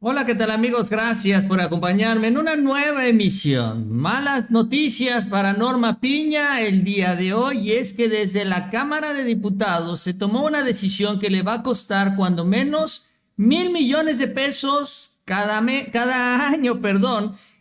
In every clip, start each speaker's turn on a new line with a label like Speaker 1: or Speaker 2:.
Speaker 1: Hola, ¿qué tal amigos? Gracias por acompañarme en una nueva emisión. Malas noticias para Norma Piña el día de hoy y es que desde la Cámara de Diputados se tomó una decisión que le va a costar cuando menos 1.000 millones de pesos cada año,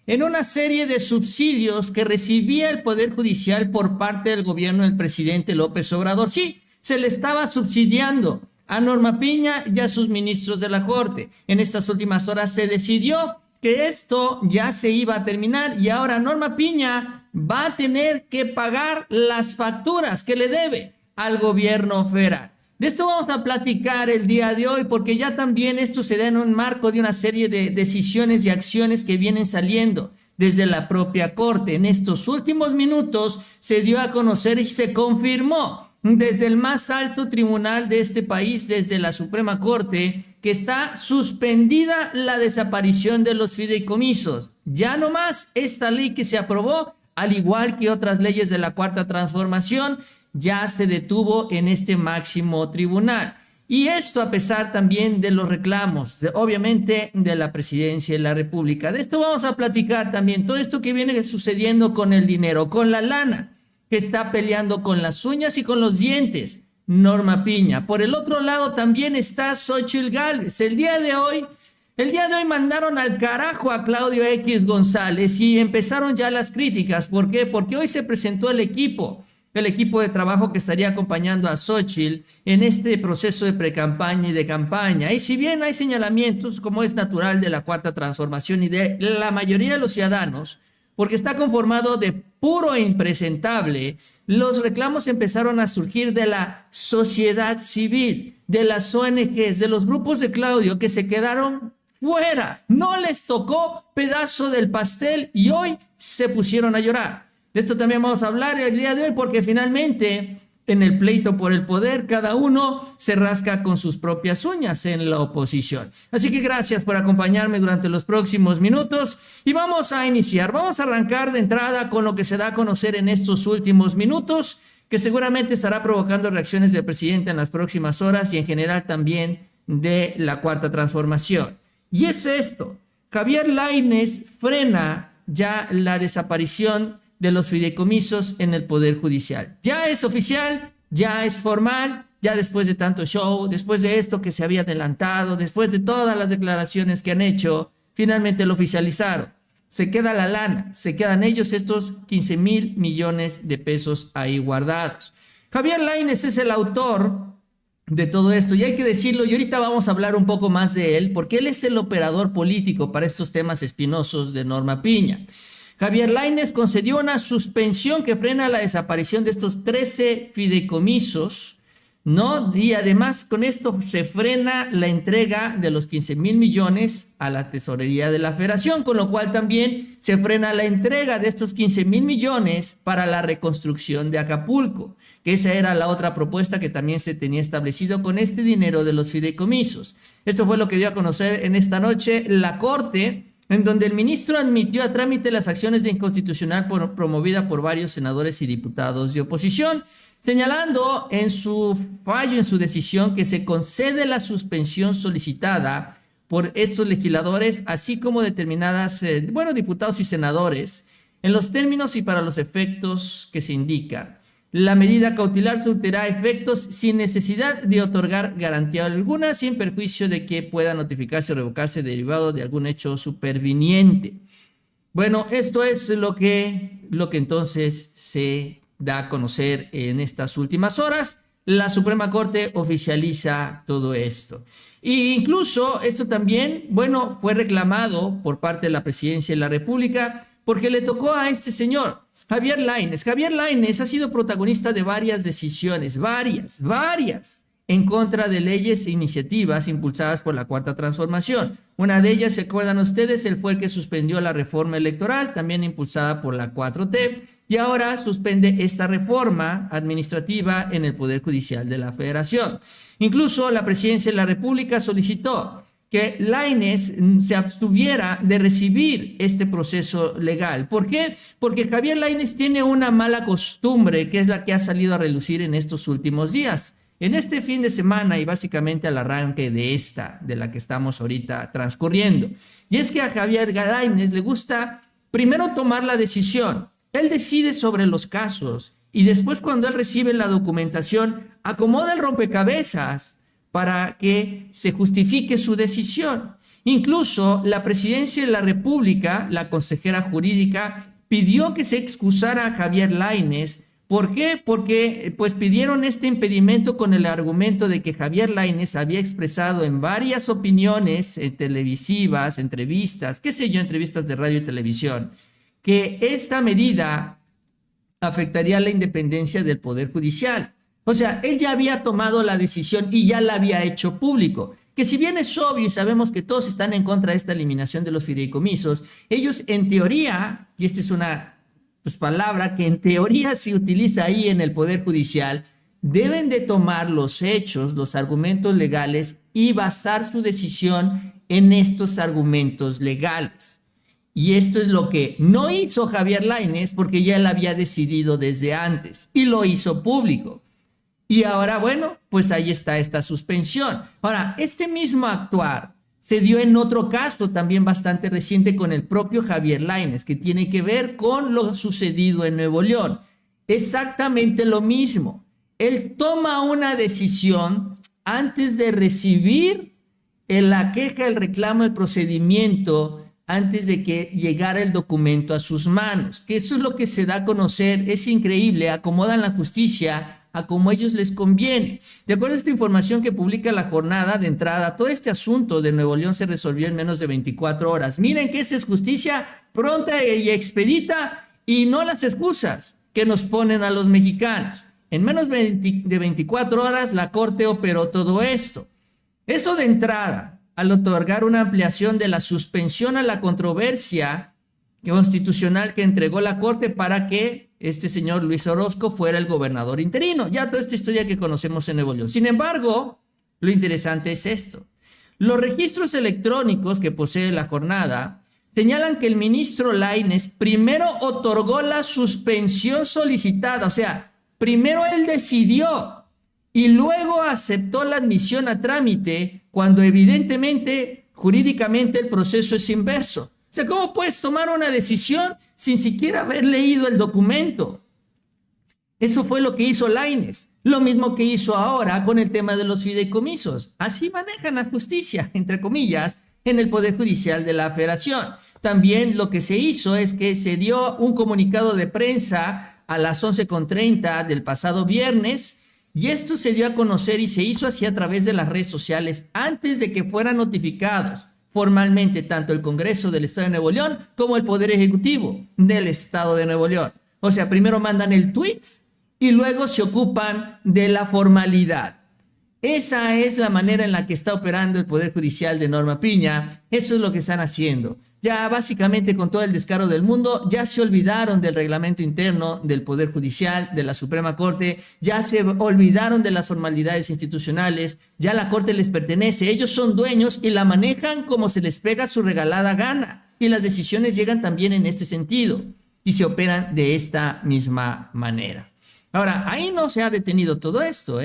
Speaker 1: en una serie de subsidios que recibía el Poder Judicial por parte del gobierno del presidente López Obrador. Sí, se le estaba subsidiando a Norma Piña y a sus ministros de la Corte. En estas últimas horas se decidió que esto ya se iba a terminar y ahora Norma Piña va a tener que pagar las facturas que le debe al gobierno federal. De esto vamos a platicar el día de hoy porque ya también esto se da en un marco de una serie de decisiones y acciones que vienen saliendo desde la propia Corte. En estos últimos minutos se dio a conocer y se confirmó desde el más alto tribunal de este país, desde la Suprema Corte, que está suspendida la desaparición de los fideicomisos. Ya no más esta ley que se aprobó, al igual que otras leyes de la Cuarta Transformación, ya se detuvo en este máximo tribunal. Y esto a pesar también de los reclamos, obviamente, de la Presidencia de la República. De esto vamos a platicar también, todo esto que viene sucediendo con el dinero, con la lana, que está peleando con las uñas y con los dientes, Norma Piña. Por el otro lado también está Xóchitl Gálvez. El día de hoy mandaron al carajo a Claudio X González y empezaron ya las críticas. ¿Por qué? Porque hoy se presentó el equipo de trabajo que estaría acompañando a Xóchitl en este proceso de precampaña y de campaña. Y si bien hay señalamientos, como es natural de la Cuarta Transformación y de la mayoría de los ciudadanos, porque está conformado de puro e impresentable, los reclamos empezaron a surgir de la sociedad civil, de las ONGs, de los grupos de Claudio que se quedaron fuera. No les tocó pedazo del pastel y hoy se pusieron a llorar. De esto también vamos a hablar el día de hoy porque finalmente en el pleito por el poder cada uno se rasca con sus propias uñas en la oposición. Así que gracias por acompañarme durante los próximos minutos y vamos a iniciar. Vamos a arrancar de entrada con lo que se da a conocer en estos últimos minutos, que seguramente estará provocando reacciones del presidente en las próximas horas y en general también de la Cuarta Transformación. Y es esto: Javier Lainez frena ya la desaparición de los fideicomisos en el Poder Judicial. Ya es oficial, ya es formal, ya después de tanto show, después de esto que se había adelantado, después de todas las declaraciones que han hecho, finalmente lo oficializaron. Se queda la lana, se quedan ellos estos 15.000 millones de pesos ahí guardados. Javier Lainez es el autor de todo esto y hay que decirlo, y ahorita vamos a hablar un poco más de él, porque él es el operador político para estos temas espinosos de Norma Piña. Javier Lainez concedió una suspensión que frena la desaparición de estos 13 fideicomisos, ¿no? Y además con esto se frena la entrega de los 15.000 millones a la tesorería de la Federación, con lo cual también se frena la entrega de estos 15.000 millones para la reconstrucción de Acapulco, que esa era la otra propuesta que también se tenía establecido con este dinero de los fideicomisos. Esto fue lo que dio a conocer en esta noche la Corte, en donde el ministro admitió a trámite las acciones de inconstitucional promovida por varios senadores y diputados de oposición, señalando en su fallo, en su decisión, que se concede la suspensión solicitada por estos legisladores, así como determinadas, diputados y senadores, en los términos y para los efectos que se indican. La medida cautelar surtirá efectos sin necesidad de otorgar garantía alguna, sin perjuicio de que pueda notificarse o revocarse derivado de algún hecho superviniente. Bueno, esto es lo que entonces se da a conocer en estas últimas horas. La Suprema Corte oficializa todo esto. E incluso esto también, fue reclamado por parte de la Presidencia de la República porque le tocó a este señor, Javier Lainez. Javier Lainez ha sido protagonista de varias decisiones, varias, en contra de leyes e iniciativas impulsadas por la Cuarta Transformación. Una de ellas, ¿se acuerdan ustedes? Él fue el que suspendió la reforma electoral, también impulsada por la 4T, y ahora suspende esta reforma administrativa en el Poder Judicial de la Federación. Incluso la Presidencia de la República solicitó que Lainez se abstuviera de recibir este proceso legal. ¿Por qué? Porque Javier Lainez tiene una mala costumbre, que es la que ha salido a relucir en estos últimos días. en este fin de semana y básicamente al arranque de la que estamos ahorita transcurriendo. Y es que a Javier Lainez le gusta primero tomar la decisión. Él decide sobre los casos y después, cuando él recibe la documentación, acomoda el rompecabezas para que se justifique su decisión. Incluso la presidencia de la República, la consejera jurídica, pidió que se excusara a Javier Lainez. ¿Por qué? Porque pues pidieron este impedimento con el argumento de que Javier Lainez había expresado en varias opiniones televisivas, entrevistas, qué sé yo, entrevistas de radio y televisión, que esta medida afectaría la independencia del Poder Judicial. O sea, él ya había tomado la decisión y ya la había hecho público. Que si bien es obvio y sabemos que todos están en contra de esta eliminación de los fideicomisos, ellos en teoría, y esta es una palabra que en teoría se utiliza ahí en el Poder Judicial, deben de tomar los hechos, los argumentos legales y basar su decisión en estos argumentos legales. Y esto es lo que no hizo Javier Lainez, porque ya él había decidido desde antes y lo hizo público. Y ahora, bueno, pues ahí está esta suspensión. Ahora, este mismo actuar se dio en otro caso también bastante reciente con el propio Javier Lainez, que tiene que ver con lo sucedido en Nuevo León. Exactamente lo mismo. Él toma una decisión antes de recibir la queja, el reclamo, el procedimiento, antes de que llegara el documento a sus manos. Que eso es lo que se da a conocer. Es increíble. Acomodan la justicia a como a ellos les conviene. De acuerdo a esta información que publica La Jornada, de entrada, todo este asunto de Nuevo León se resolvió en menos de 24 horas. Miren que esa es justicia pronta y expedita y no las excusas que nos ponen a los mexicanos. En menos de 24 horas la Corte operó todo esto. Eso de entrada, al otorgar una ampliación de la suspensión a la controversia constitucional que entregó la Corte para que este señor Luis Orozco fuera el gobernador interino. Ya toda esta historia que conocemos en Nuevo León. Sin embargo, lo interesante es esto. Los registros electrónicos que posee La Jornada señalan que el ministro Lainez primero otorgó la suspensión solicitada. O sea, primero él decidió y luego aceptó la admisión a trámite cuando evidentemente, jurídicamente, el proceso es inverso. O sea, ¿cómo puedes tomar una decisión sin siquiera haber leído el documento? Eso fue lo que hizo Lainez. Lo mismo que hizo ahora con el tema de los fideicomisos. Así manejan la justicia, entre comillas, en el Poder Judicial de la Federación. También lo que se hizo es que se dio un comunicado de prensa a las 11:30 del pasado viernes, y esto se dio a conocer y se hizo así a través de las redes sociales antes de que fueran notificados formalmente tanto el Congreso del Estado de Nuevo León como el Poder Ejecutivo del Estado de Nuevo León. O sea, primero mandan el tweet y luego se ocupan de la formalidad. Esa es la manera en la que está operando el Poder Judicial de Norma Piña. Eso es lo que están haciendo. Ya básicamente, con todo el descaro del mundo, ya se olvidaron del reglamento interno del Poder Judicial, de la Suprema Corte, ya se olvidaron de las formalidades institucionales, ya la Corte les pertenece, ellos son dueños y la manejan como se les pega su regalada gana. Y las decisiones llegan también en este sentido y se operan de esta misma manera. Ahora, ahí no se ha detenido todo esto,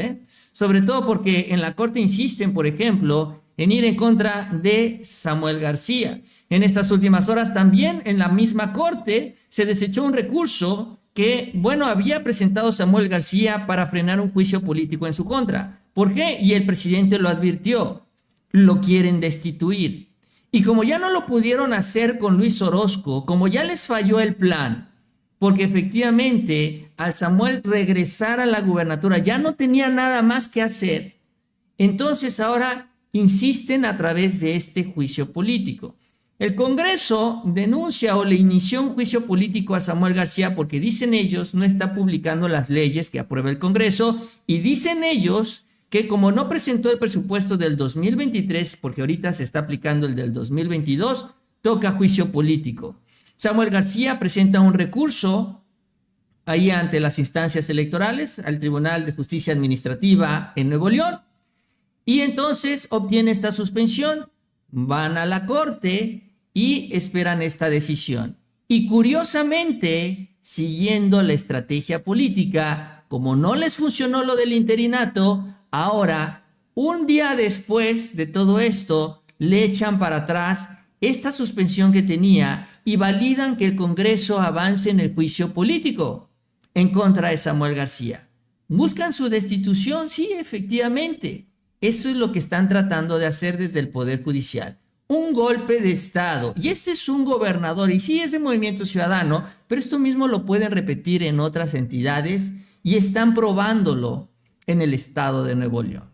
Speaker 1: sobre todo porque en la Corte insisten, por ejemplo, en ir en contra de Samuel García. En estas últimas horas también en la misma Corte se desechó un recurso que, bueno, había presentado Samuel García para frenar un juicio político en su contra. ¿Por qué? Y el presidente lo advirtió, lo quieren destituir. Y como ya no lo pudieron hacer con Luis Orozco, como ya les falló el plan, porque efectivamente al Samuel regresar a la gubernatura ya no tenía nada más que hacer, entonces ahora insisten a través de este juicio político. El Congreso denuncia o le inició un juicio político a Samuel García porque dicen ellos no está publicando las leyes que aprueba el Congreso, y dicen ellos que como no presentó el presupuesto del 2023, porque ahorita se está aplicando el del 2022, toca juicio político. Samuel García presenta un recurso ahí ante las instancias electorales, al Tribunal de Justicia Administrativa en Nuevo León, y entonces obtiene esta suspensión, van a la Corte y esperan esta decisión. Y curiosamente, siguiendo la estrategia política, como no les funcionó lo del interinato, Ahora, un día después de todo esto, le echan para atrás esta suspensión que tenía y validan que el Congreso avance en el juicio político en contra de Samuel García. ¿Buscan su destitución? Sí, efectivamente. Eso es lo que están tratando de hacer desde el Poder Judicial. Un golpe de Estado. Y este es un gobernador, y sí es de Movimiento Ciudadano, pero esto mismo lo pueden repetir en otras entidades y están probándolo en el estado de Nuevo León.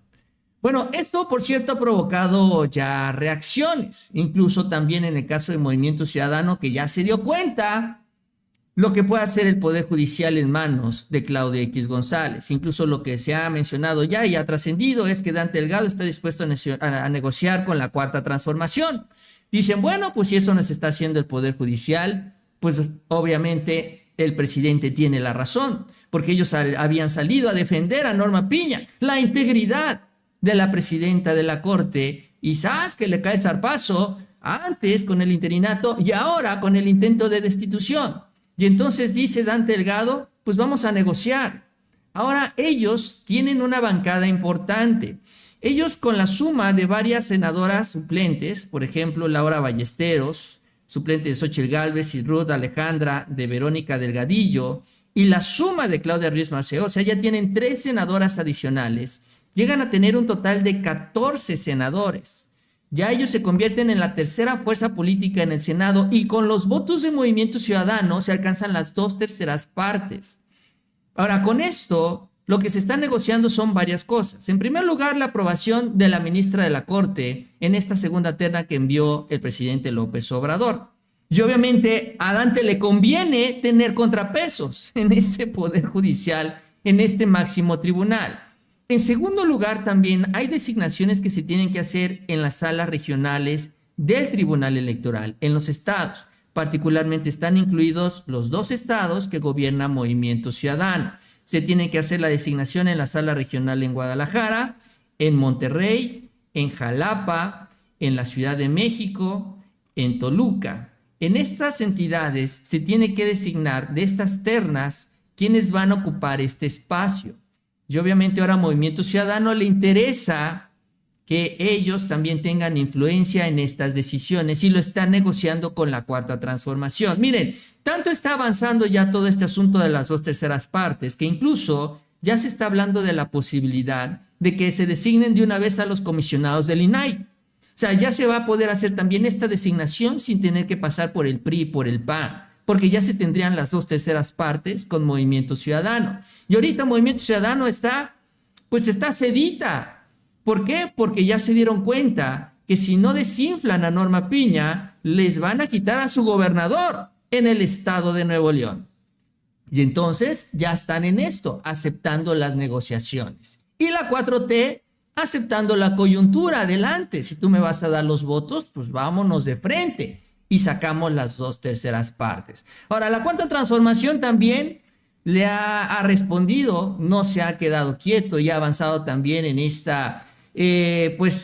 Speaker 1: Bueno, esto, por cierto, ha provocado ya reacciones, incluso también en el caso de Movimiento Ciudadano, que ya se dio cuenta lo que puede hacer el Poder Judicial en manos de Claudia X González. Incluso lo que se ha mencionado ya y ha trascendido es que Dante Delgado está dispuesto a negociar con la Cuarta Transformación. Dicen, bueno, pues si eso nos está haciendo el Poder Judicial, pues obviamente el presidente tiene la razón, porque ellos habían salido a defender a Norma Piña, la integridad de la presidenta de la Corte, y sabes que le cae el zarpazo antes con el interinato y ahora con el intento de destitución. Y entonces dice Dante Delgado, pues vamos a negociar. Ahora ellos tienen una bancada importante. Ellos, con la suma de varias senadoras suplentes, por ejemplo, Laura Ballesteros, suplente de Xóchitl Gálvez, y Ruth Alejandra de Verónica Delgadillo, y la suma de Claudia Ruiz Massieu, o sea, ya tienen 3 senadoras adicionales, llegan a tener un total de 14 senadores. Ya ellos se convierten en la tercera fuerza política en el Senado, y con los votos de Movimiento Ciudadano se alcanzan las 2/3 partes. Ahora, con esto, lo que se está negociando son varias cosas. En primer lugar, la aprobación de la ministra de la Corte en esta segunda terna que envió el presidente López Obrador. Y obviamente a Dante le conviene tener contrapesos en ese Poder Judicial, en este máximo tribunal. En segundo lugar, también hay designaciones que se tienen que hacer en las salas regionales del Tribunal Electoral, en los estados. Particularmente están incluidos los 2 estados que gobierna Movimiento Ciudadano. Se tiene que hacer la designación en la sala regional en Guadalajara, en Monterrey, en Jalapa, en la Ciudad de México, en Toluca. En estas entidades se tiene que designar de estas ternas quiénes van a ocupar este espacio. Y obviamente ahora a Movimiento Ciudadano le interesa que ellos también tengan influencia en estas decisiones y lo están negociando con la Cuarta Transformación. Miren, tanto está avanzando ya todo este asunto de las 2/3 partes que incluso ya se está hablando de la posibilidad de que se designen de una vez a los comisionados del INAI. O sea, ya se va a poder hacer también esta designación sin tener que pasar por el PRI y por el PAN, porque ya se tendrían las 2/3 partes con Movimiento Ciudadano. Y ahorita Movimiento Ciudadano está sedita. ¿Por qué? Porque ya se dieron cuenta que si no desinflan a Norma Piña, les van a quitar a su gobernador en el estado de Nuevo León. Y entonces ya están en esto, aceptando las negociaciones. Y la 4T aceptando la coyuntura. Adelante, si tú me vas a dar los votos, pues vámonos de frente y sacamos las 2/3 partes. Ahora, la Cuarta Transformación también le ha respondido, no se ha quedado quieto y ha avanzado también en esta,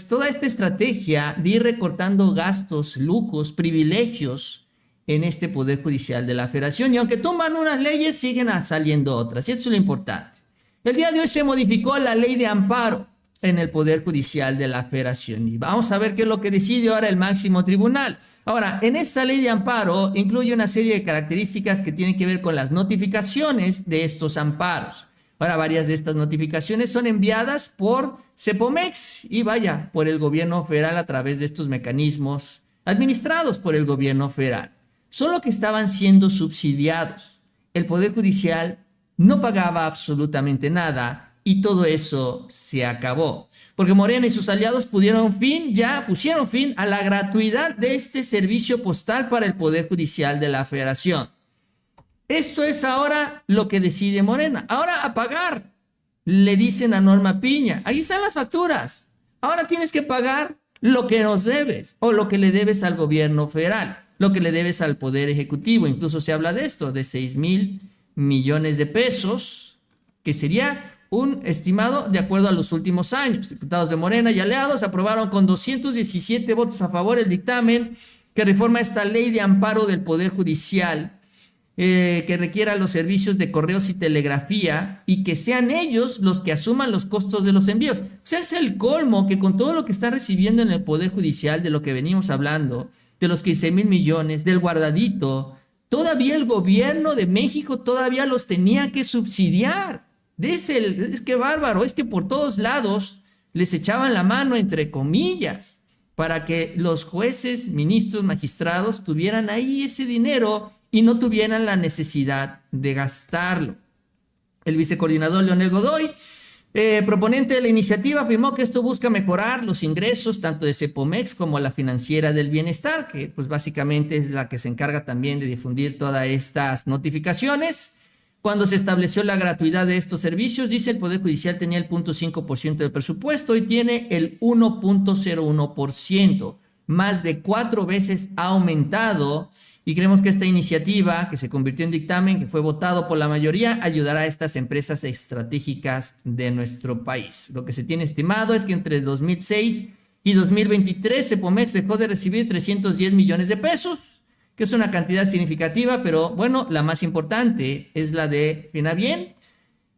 Speaker 1: toda esta estrategia de ir recortando gastos, lujos, privilegios en este Poder Judicial de la Federación. Y aunque toman unas leyes, siguen saliendo otras. Y esto es lo importante. El día de hoy se modificó la ley de amparo en el Poder Judicial de la Federación. Y vamos a ver qué es lo que decide ahora el máximo tribunal. Ahora, en esta ley de amparo incluye una serie de características que tienen que ver con las notificaciones de estos amparos. Ahora, varias de estas notificaciones son enviadas por CEPOMEX y por el gobierno federal a través de estos mecanismos administrados por el gobierno federal. Solo que estaban siendo subsidiados. El Poder Judicial no pagaba absolutamente nada. Y todo eso se acabó, porque Morena y sus aliados pusieron fin a la gratuidad de este servicio postal para el Poder Judicial de la Federación. Esto es ahora lo que decide Morena. Ahora a pagar, le dicen a Norma Piña. Ahí están las facturas. Ahora tienes que pagar lo que nos debes o lo que le debes al gobierno federal, lo que le debes al Poder Ejecutivo. Incluso se habla de esto, de 6,000 millones de pesos, que sería un estimado de acuerdo a los últimos años. Diputados de Morena y aliados aprobaron con 217 votos a favor el dictamen que reforma esta ley de amparo del Poder Judicial que requiera los servicios de correos y telegrafía y que sean ellos los que asuman los costos de los envíos. O sea, es el colmo que con todo lo que está recibiendo en el Poder Judicial, de lo que venimos hablando, de los 15,000 millones, del guardadito, todavía el gobierno de México todavía los tenía que subsidiar. Es que bárbaro, es que por todos lados les echaban la mano, entre comillas, para que los jueces, ministros, magistrados tuvieran ahí ese dinero y no tuvieran la necesidad de gastarlo. El vicecoordinador Leonel Godoy, proponente de la iniciativa, afirmó que esto busca mejorar los ingresos tanto de Cepomex como la Financiera del Bienestar, que pues básicamente es la que se encarga también de difundir todas estas notificaciones. Cuando se estableció la gratuidad de estos servicios, dice, el Poder Judicial tenía el 0.5% del presupuesto y tiene el 1.01%, más de 4 veces ha aumentado. Y creemos que esta iniciativa, que se convirtió en dictamen, que fue votado por la mayoría, ayudará a estas empresas estratégicas de nuestro país. Lo que se tiene estimado es que entre 2006 y 2023 Cepomex dejó de recibir 310 millones de pesos, que es una cantidad significativa, pero bueno, la más importante es la de Finabien,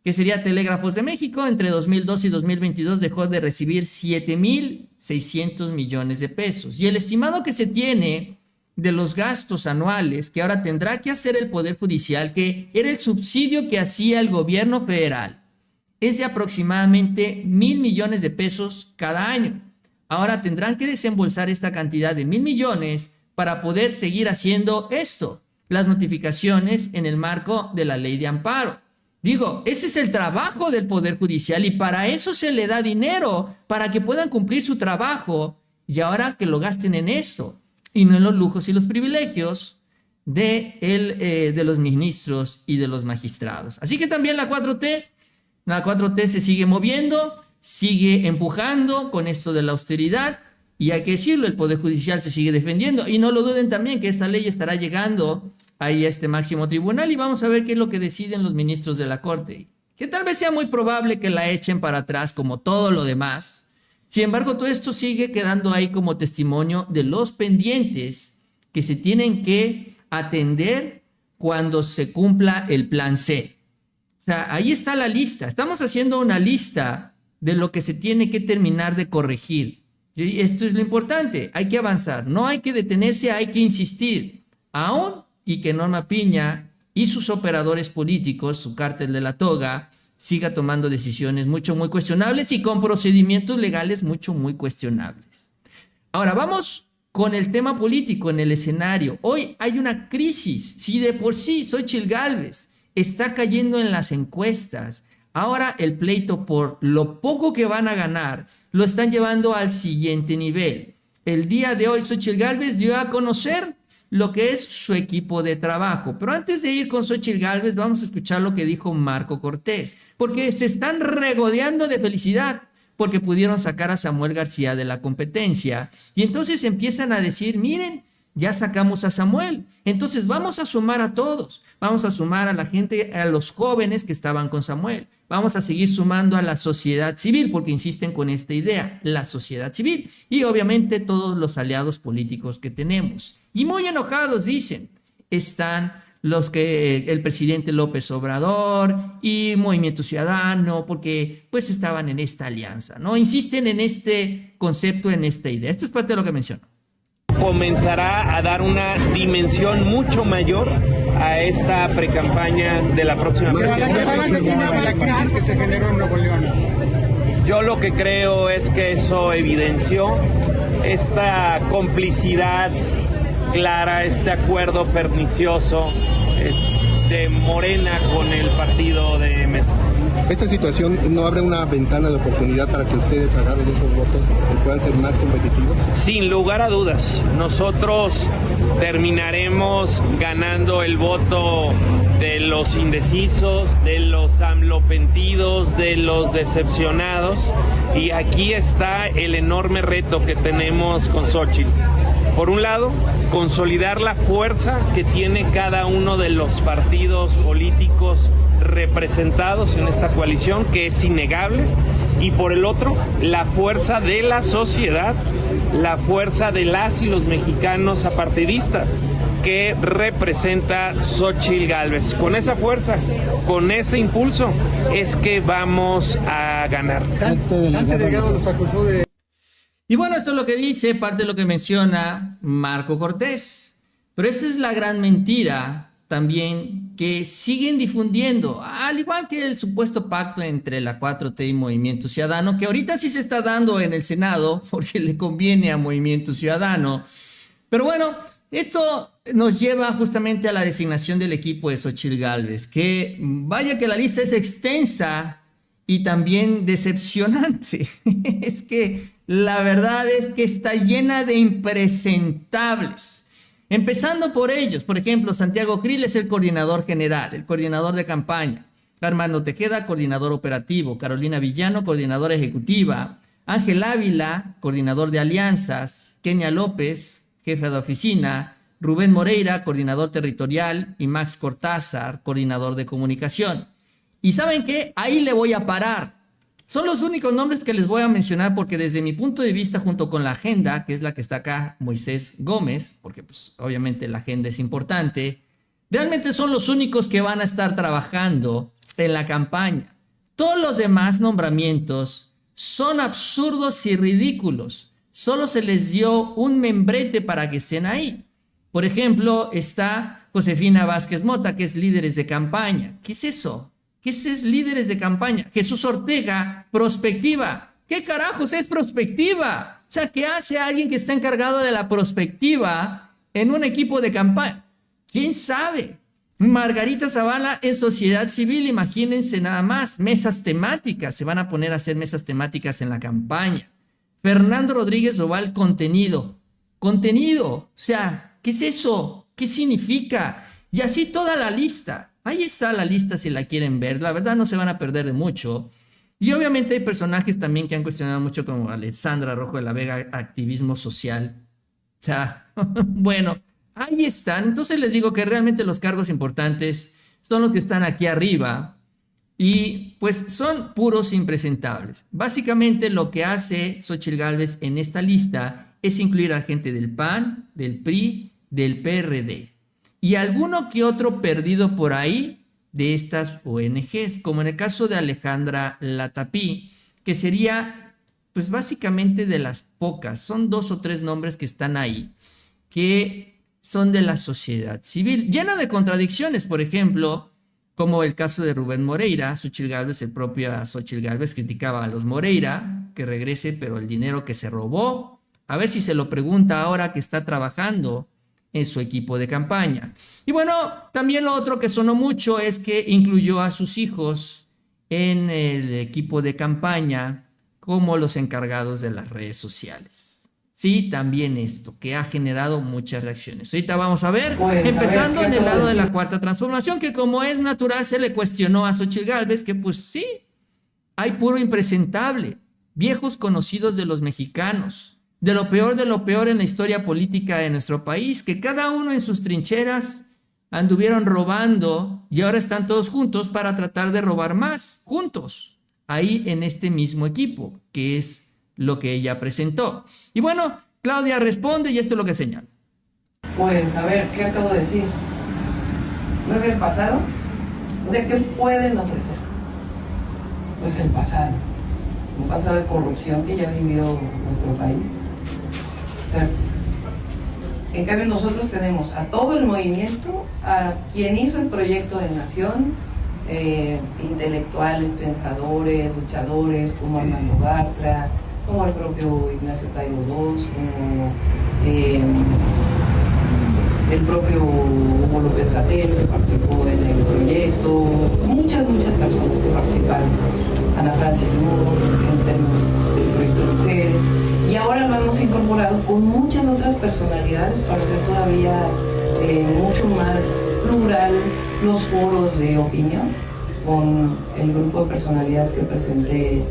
Speaker 1: que sería Telégrafos de México. Entre 2002 y 2022 dejó de recibir 7,600 millones de pesos. Y el estimado que se tiene de los gastos anuales que ahora tendrá que hacer el Poder Judicial, que era el subsidio que hacía el gobierno federal, es de aproximadamente 1,000 millones de pesos cada año. Ahora tendrán que desembolsar esta cantidad de 1,000 millones para poder seguir haciendo esto, las notificaciones en el marco de la ley de amparo. Digo, ese es el trabajo del Poder Judicial y para eso se le da dinero, para que puedan cumplir su trabajo, y ahora que lo gasten en esto y no en los lujos y los privilegios de los ministros y de los magistrados. Así que también la 4T se sigue moviendo, sigue empujando con esto de la austeridad, y hay que decirlo, el Poder Judicial se sigue defendiendo, y no lo duden también que esta ley estará llegando ahí a este máximo tribunal, y vamos a ver qué es lo que deciden los ministros de la Corte, que tal vez sea muy probable que la echen para atrás como todo lo demás. Sin embargo, todo esto sigue quedando ahí como testimonio de los pendientes que se tienen que atender cuando se cumpla el plan C. O sea, ahí está la lista. Estamos haciendo una lista de lo que se tiene que terminar de corregir. Y esto es lo importante. Hay que avanzar. No hay que detenerse, hay que insistir. Aún y que Norma Piña y sus operadores políticos, su cártel de la toga, siga tomando decisiones muy cuestionables y con procedimientos legales muy cuestionables. Ahora vamos con el tema político en el escenario. Hoy hay una crisis. Si de por sí Xóchitl Gálvez está cayendo en las encuestas, ahora el pleito por lo poco que van a ganar lo están llevando al siguiente nivel. El día de hoy Xóchitl Gálvez dio a conocer lo que es su equipo de trabajo. Pero antes de ir con Xóchitl Gálvez, vamos a escuchar lo que dijo Marco Cortés, porque se están regodeando de felicidad porque pudieron sacar a Samuel García de la competencia. Y entonces empiezan a decir, miren, ya sacamos a Samuel, entonces vamos a sumar a todos, vamos a sumar a la gente, a los jóvenes que estaban con Samuel, vamos a seguir sumando a la sociedad civil, porque insisten con esta idea, la sociedad civil, y obviamente todos los aliados políticos que tenemos. Y muy enojados, dicen, están los que el presidente López Obrador y Movimiento Ciudadano, porque pues estaban en esta alianza, ¿no? Insisten en este concepto, en esta idea. Esto es parte de lo que menciono.
Speaker 2: Comenzará a dar una dimensión mucho mayor a esta precampaña de la próxima presidencia.
Speaker 3: La crisis que se generó en Nuevo León.
Speaker 2: Yo lo que creo es que eso evidenció esta complicidad clara, este acuerdo pernicioso de Morena con el partido de Mesa.
Speaker 3: ¿Esta situación no abre una ventana de oportunidad para que ustedes agarren esos votos y puedan ser más competitivos?
Speaker 2: Sin lugar a dudas, nosotros terminaremos ganando el voto de los indecisos, de los amlopentidos, de los decepcionados, y aquí está el enorme reto que tenemos con Xóchitl. Por un lado, consolidar la fuerza que tiene cada uno de los partidos políticos representados en esta coalición, que es innegable, y por el otro, la fuerza de la sociedad, la fuerza de las y los mexicanos apartidistas, que representa Xóchitl Gálvez. Con esa fuerza, con ese impulso, es que vamos a ganar.
Speaker 1: Y bueno, eso es lo que dice, parte de lo que menciona Marco Cortés. Pero esa es la gran mentira también que siguen difundiendo, al igual que el supuesto pacto entre la 4T y Movimiento Ciudadano, que ahorita sí se está dando en el Senado porque le conviene a Movimiento Ciudadano. Pero bueno, esto nos lleva justamente a la designación del equipo de Xóchitl Gálvez, que vaya que la lista es extensa y también decepcionante. Es que la verdad es que está llena de impresentables. Empezando por ellos, por ejemplo, Santiago Krill es el coordinador general, el coordinador de campaña. Armando Tejeda, coordinador operativo. Carolina Villano, coordinadora ejecutiva. Ángel Ávila, coordinador de alianzas. Kenia López, jefe de oficina. Rubén Moreira, coordinador territorial. Y Max Cortázar, coordinador de comunicación. ¿Y saben qué? Ahí le voy a parar. Son los únicos nombres que les voy a mencionar porque desde mi punto de vista, junto con la agenda, que es la que está acá, Moisés Gómez, porque pues obviamente la agenda es importante, realmente son los únicos que van a estar trabajando en la campaña. Todos los demás nombramientos son absurdos y ridículos. Solo se les dio un membrete para que estén ahí. Por ejemplo, está Josefina Vázquez Mota, que es líderes de campaña. ¿Qué es eso? ¿Qué es líderes de campaña? Jesús Ortega, prospectiva. ¿Qué carajos es prospectiva? O sea, ¿qué hace alguien que está encargado de la prospectiva en un equipo de campaña? ¿Quién sabe? Margarita Zavala en sociedad civil, imagínense nada más. Mesas temáticas, se van a poner a hacer mesas temáticas en la campaña. Fernando Rodríguez Oval, contenido. Contenido, o sea, ¿qué es eso? ¿Qué significa? Y así toda la lista. Ahí está la lista si la quieren ver. La verdad no se van a perder de mucho. Y obviamente hay personajes también que han cuestionado mucho como Alexandra Rojo de la Vega, activismo social. O sea, bueno, ahí están. Entonces les digo que realmente los cargos importantes son los que están aquí arriba y pues son puros impresentables. Básicamente lo que hace Xóchitl Gálvez en esta lista es incluir a gente del PAN, del PRI, del PRD. Y alguno que otro perdido por ahí de estas ONGs, como en el caso de Alejandra Latapí, que sería pues básicamente de las pocas, son 2 o 3 nombres que están ahí, que son de la sociedad civil, llena de contradicciones, por ejemplo, como el caso de Rubén Moreira. Xóchitl Gálvez, el propio Xóchitl Gálvez criticaba a los Moreira, que regrese, pero el dinero que se robó, a ver si se lo pregunta ahora que está trabajando en su equipo de campaña. Y bueno, también lo otro que sonó mucho es que incluyó a sus hijos en el equipo de campaña como los encargados de las redes sociales. Sí, también esto, que ha generado muchas reacciones. Ahorita vamos a ver, empezando en el lado de la Cuarta Transformación, que como es natural se le cuestionó a Xóchitl Gálvez, que pues sí, hay puro impresentable, viejos conocidos de los mexicanos, de lo peor en la historia política de nuestro país, que cada uno en sus trincheras anduvieron robando y ahora están todos juntos para tratar de robar más, juntos, ahí en este mismo equipo, que es lo que ella presentó. Y bueno, Claudia responde y esto es lo que señala.
Speaker 4: Pues a ver, ¿qué acabo de decir? ¿No es el pasado? O sea, ¿qué pueden ofrecer? Pues el pasado. Un pasado de corrupción que ya vivió nuestro país. O sea, en cambio nosotros tenemos a todo el movimiento, a quien hizo el proyecto de nación, intelectuales, pensadores, luchadores, como Armando Bartra, como el propio Ignacio Taibo II, como el propio Hugo López-Gatell, que participó en el proyecto, muchas personas que participaron, Ana Francis Moore, en temas del proyecto de mujeres, y ahora lo hemos incorporado con muchas otras personalidades para hacer todavía mucho más plural los foros de opinión, con el grupo de personalidades que presenté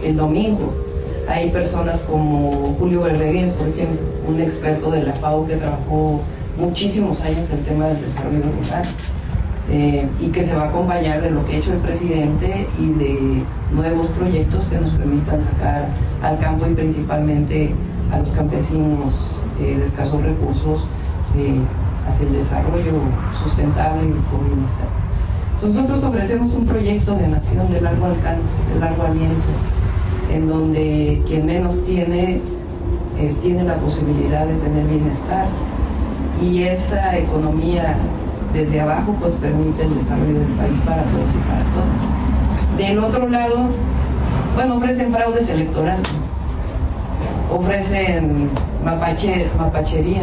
Speaker 4: el domingo. Hay personas como Julio Verdeguer, por ejemplo, un experto de la FAO que trabajó muchísimos años el tema del desarrollo rural y que se va a acompañar de lo que ha hecho el presidente y de nuevos proyectos que nos permitan sacar al campo y principalmente a los campesinos de escasos recursos hacia el desarrollo sustentable y con bienestar. Nosotros ofrecemos un proyecto de nación de largo alcance, de largo aliento, en donde quien menos tiene, tiene la posibilidad de tener bienestar, y esa economía desde abajo pues permite el desarrollo del país para todos y para todas. Del otro lado, bueno, ofrecen fraudes electorales, ofrecen mapachería,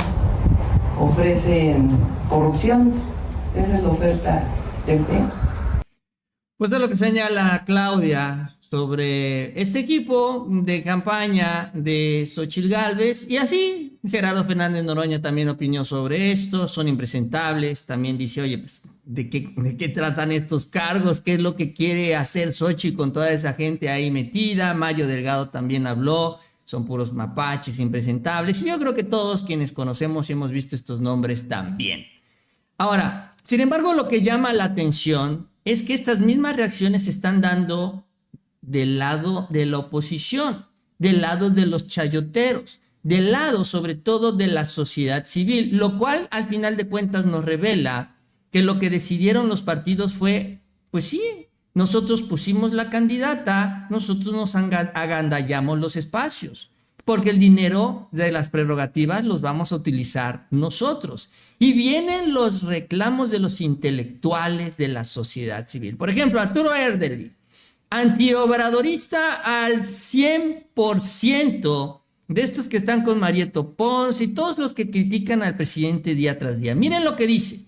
Speaker 4: ofrecen corrupción. Esa es la oferta del PRI.
Speaker 1: Pues de lo que señala Claudia sobre este equipo de campaña de Xóchitl Gálvez, y así Gerardo Fernández Noroña también opinó sobre esto. Son impresentables. También dice, oye, pues ¿de qué tratan estos cargos? ¿Qué es lo que quiere hacer Xóchitl con toda esa gente ahí metida? Mario Delgado también habló. Son puros mapaches impresentables, y yo creo que todos quienes conocemos y hemos visto estos nombres también. Ahora, sin embargo, lo que llama la atención es que estas mismas reacciones se están dando del lado de la oposición, del lado de los chayoteros, del lado sobre todo de la sociedad civil, lo cual al final de cuentas nos revela que lo que decidieron los partidos fue, pues sí, nosotros pusimos la candidata, nosotros nos agandallamos los espacios, porque el dinero de las prerrogativas los vamos a utilizar nosotros. Y vienen los reclamos de los intelectuales de la sociedad civil. Por ejemplo, Arturo Erdely, antiobradorista al 100%, de estos que están con Marieto Pons y todos los que critican al presidente día tras día. Miren lo que dice.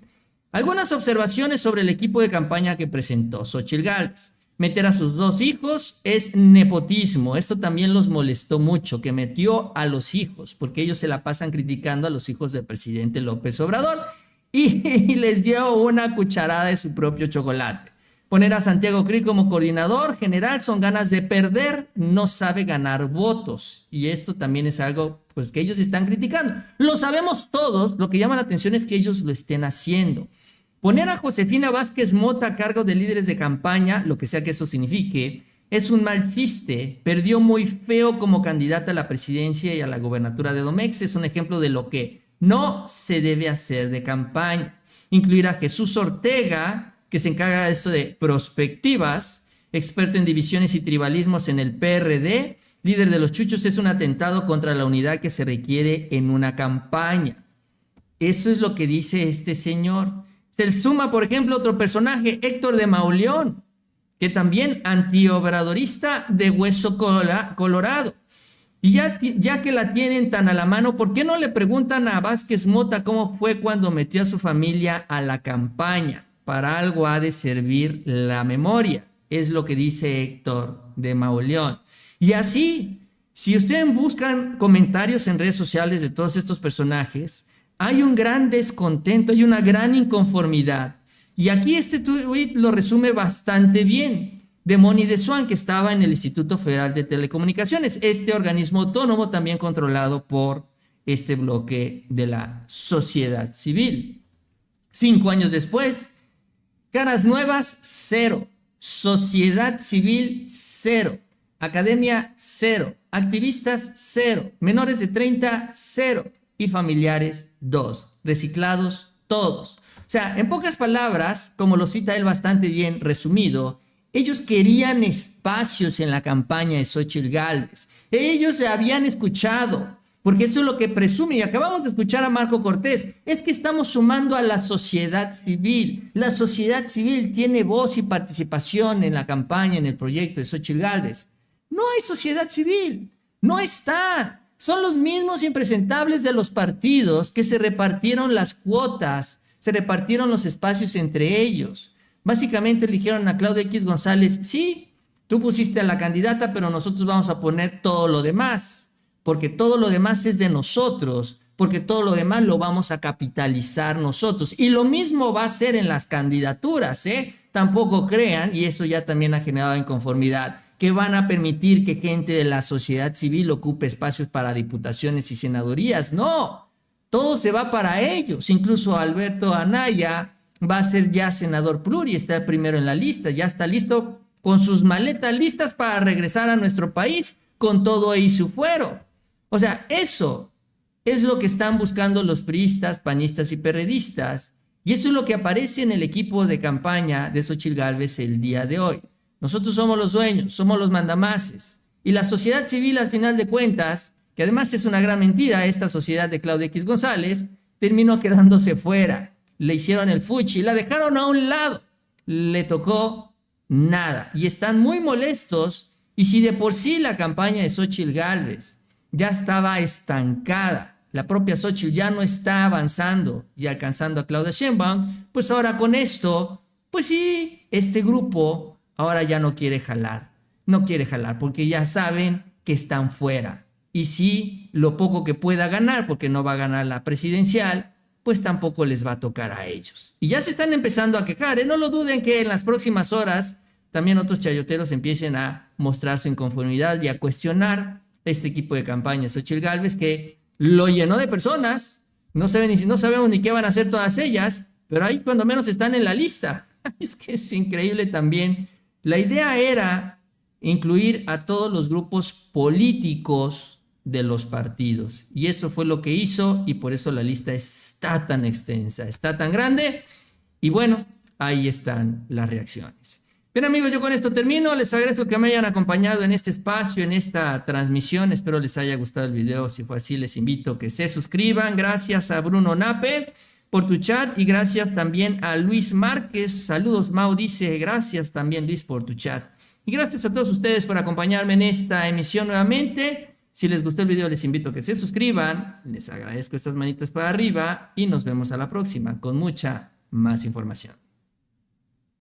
Speaker 1: Algunas observaciones sobre el equipo de campaña que presentó Xóchitl Gálvez. Meter a sus dos hijos es nepotismo. Esto también los molestó mucho, que metió a los hijos, porque ellos se la pasan criticando a los hijos del presidente López Obrador, y les dio una cucharada de su propio chocolate. Poner a Santiago Krill como coordinador general son ganas de perder, no sabe ganar votos. Y esto también es algo pues que ellos están criticando. Lo sabemos todos, lo que llama la atención es que ellos lo estén haciendo. Poner a Josefina Vázquez Mota a cargo de líderes de campaña, lo que sea que eso signifique, es un mal chiste. Perdió muy feo como candidata a la presidencia y a la gobernatura de Domex. Es un ejemplo de lo que no se debe hacer de campaña. Incluir a Jesús Ortega, que se encarga de esto de prospectivas, experto en divisiones y tribalismos en el PRD, líder de los chuchos, es un atentado contra la unidad que se requiere en una campaña. Eso es lo que dice este señor. Se le suma, por ejemplo, otro personaje, Héctor de Mauleón, que también antiobradorista de hueso colorado. Y ya que la tienen tan a la mano, ¿por qué no le preguntan a Vázquez Mota cómo fue cuando metió a su familia a la campaña? Para algo ha de servir la memoria, es lo que dice Héctor de Mauleón. Y así, si ustedes buscan comentarios en redes sociales de todos estos personajes, hay un gran descontento, hay una gran inconformidad. Y aquí este tuit lo resume bastante bien, de Moni de Swan, que estaba en el Instituto Federal de Telecomunicaciones, este organismo autónomo también controlado por este bloque de la sociedad civil. 5 años después, caras nuevas, 0. Sociedad civil, 0. Academia, 0. Activistas, 0. Menores de 30, 0. Y familiares, 2. Reciclados, todos. O sea, en pocas palabras, como lo cita él bastante bien resumido, ellos querían espacios en la campaña de Xóchitl Gálvez. Ellos se habían escuchado, porque eso es lo que presume, y acabamos de escuchar a Marco Cortés, es que estamos sumando a la sociedad civil. La sociedad civil tiene voz y participación en la campaña, en el proyecto de Xóchitl Gálvez. No hay sociedad civil, no están. Son los mismos impresentables de los partidos que se repartieron las cuotas, se repartieron los espacios entre ellos. Básicamente eligieron a Claudia X González, sí, tú pusiste a la candidata, pero nosotros vamos a poner todo lo demás, porque todo lo demás es de nosotros, porque todo lo demás lo vamos a capitalizar nosotros. Y lo mismo va a ser en las candidaturas, Tampoco crean, y eso ya también ha generado inconformidad, que van a permitir que gente de la sociedad civil ocupe espacios para diputaciones y senadurías. No, todo se va para ellos. Incluso Alberto Anaya va a ser ya senador pluri, está primero en la lista, ya está listo con sus maletas listas para regresar a nuestro país con todo y su fuero. O sea, eso es lo que están buscando los priistas, panistas y perredistas. Y eso es lo que aparece en el equipo de campaña de Xóchitl Gálvez el día de hoy. Nosotros somos los dueños, somos los mandamases. Y la sociedad civil, al final de cuentas, que además es una gran mentira, esta sociedad de Claudia X González, terminó quedándose fuera. Le hicieron el fuchi, la dejaron a un lado. Le tocó nada. Y están muy molestos. Y si de por sí la campaña de Xóchitl Gálvez ya estaba estancada, la propia Xóchitl ya no está avanzando y alcanzando a Claudia Sheinbaum, pues ahora con esto, pues sí, este grupo ahora ya no quiere jalar. No quiere jalar porque ya saben que están fuera. Y si lo poco que pueda ganar, porque no va a ganar la presidencial, pues tampoco les va a tocar a ellos. Y ya se están empezando a quejar, ¿eh? No lo duden que en las próximas horas también otros chayoteros empiecen a mostrar su inconformidad y a cuestionar este equipo de campaña Xóchitl Gálvez, que lo llenó de personas. No sabemos ni qué van a hacer todas ellas, pero ahí cuando menos están en la lista. Es que es increíble también. La idea era incluir a todos los grupos políticos de los partidos. Y eso fue lo que hizo y por eso la lista está tan extensa, está tan grande. Y bueno, ahí están las reacciones. Bien amigos, yo con esto termino. Les agradezco que me hayan acompañado en este espacio, en esta transmisión. Espero les haya gustado el video. Si fue así, les invito a que se suscriban. Gracias a Bruno Nape por tu chat y gracias también a Luis Márquez. Saludos, Mau dice, gracias también Luis por tu chat. Y gracias a todos ustedes por acompañarme en esta emisión nuevamente. Si les gustó el video, les invito a que se suscriban. Les agradezco estas manitas para arriba y nos vemos a la próxima con mucha más información.